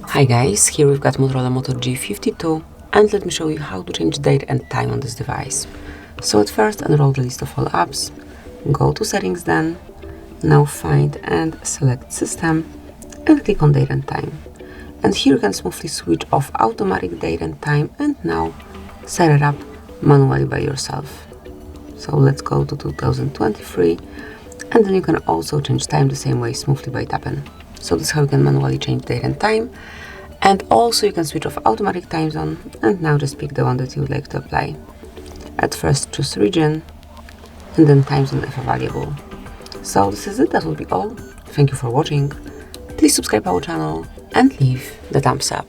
Hi guys, here we've got Motorola Moto G52 and let me show you how to change date and time on this device. So at first unroll the list of all apps, go to settings then, now find and select system and click on date and time. And here you can smoothly switch off automatic date and time and now set it up manually by yourself. So let's go to 2023 and then you can also change time the same way smoothly by tapping. So this is how you can manually change date and time. And also you can switch off automatic time zone and now just pick the one that you would like to apply. At first choose region and then time zone if available. So this is it, that will be all. Thank you for watching. Please subscribe our channel and leave the thumbs up.